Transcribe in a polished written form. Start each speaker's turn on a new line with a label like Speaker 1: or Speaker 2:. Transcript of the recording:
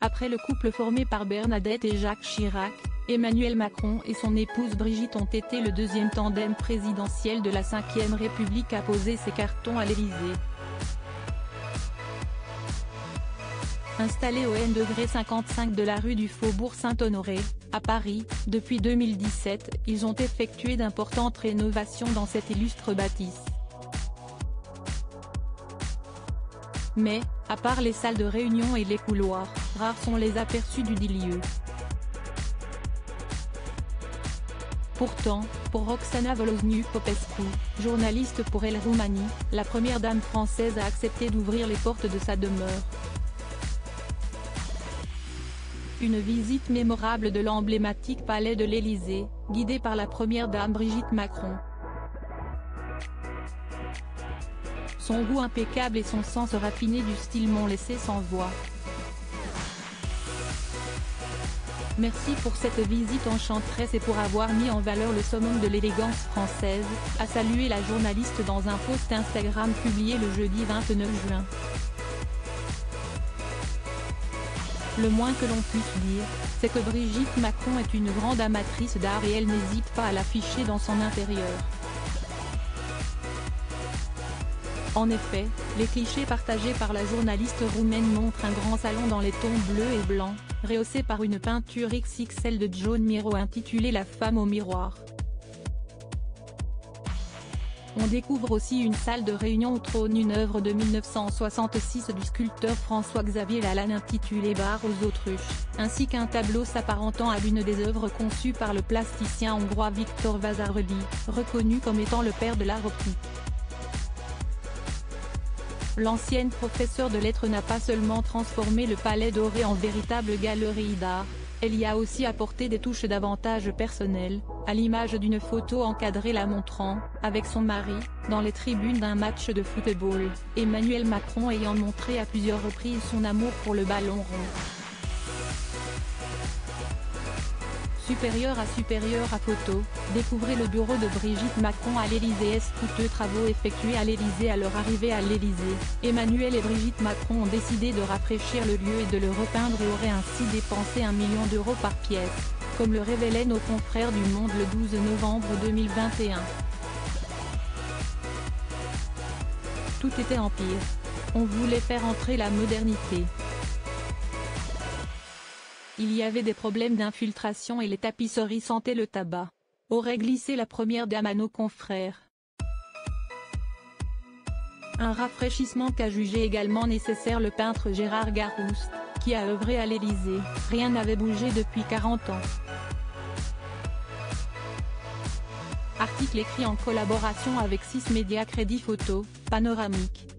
Speaker 1: Après le couple formé par Bernadette et Jacques Chirac, Emmanuel Macron et son épouse Brigitte ont été le deuxième tandem présidentiel de la Ve République à poser ses cartons à l'Élysée. Installés au N°55 de la rue du Faubourg Saint-Honoré, à Paris, depuis 2017, ils ont effectué d'importantes rénovations dans cette illustre bâtisse. Mais, à part les salles de réunion et les couloirs, rares sont les aperçus dudit lieu. Pourtant, pour Roxana Volozniuk-Popescu, journaliste pour Elle Roumanie, la première dame française a accepté d'ouvrir les portes de sa demeure. Une visite mémorable de l'emblématique palais de l'Élysée, guidée par la première dame Brigitte Macron. Son goût impeccable et son sens raffiné du style m'ont laissé sans voix. Merci pour cette visite enchanteresse et pour avoir mis en valeur le summum de l'élégance française, a salué la journaliste dans un post Instagram publié le jeudi 29 juin. Le moins que l'on puisse dire, c'est que Brigitte Macron est une grande amatrice d'art et elle n'hésite pas à l'afficher dans son intérieur. En effet, les clichés partagés par la journaliste roumaine montrent un grand salon dans les tons bleus et blancs, rehaussé par une peinture XXL de Joan Miró intitulée La femme au miroir. On découvre aussi une salle de réunion où trône une œuvre de 1966 du sculpteur François-Xavier Lalanne intitulée Bar aux autruches, ainsi qu'un tableau s'apparentant à l'une des œuvres conçues par le plasticien hongrois Viktor Vásárhelyi, reconnu comme étant le père de l'art optique. L'ancienne professeure de lettres n'a pas seulement transformé le Palais Doré en véritable galerie d'art, elle y a aussi apporté des touches davantage personnelles, à l'image d'une photo encadrée la montrant, avec son mari, dans les tribunes d'un match de football, Emmanuel Macron ayant montré à plusieurs reprises son amour pour le ballon rond. Supérieur à photo, découvrez le bureau de Brigitte Macron à l'Élysée. Coûteux travaux effectués à l'Élysée. À leur arrivée à l'Élysée, Emmanuel et Brigitte Macron ont décidé de rafraîchir le lieu et de le repeindre et auraient ainsi dépensé 1 million d'euros par pièce, comme le révélaient nos confrères du Monde le 12 novembre 2021. Tout était en pire. On voulait faire entrer la modernité. Il y avait des problèmes d'infiltration et les tapisseries sentaient le tabac, aurait glissé la première dame à nos confrères. Un rafraîchissement qu'a jugé également nécessaire le peintre Gérard Garouste, qui a œuvré à l'Élysée. Rien n'avait bougé depuis 40 ans. Article écrit en collaboration avec 6 médias Crédit Photo, Panoramique.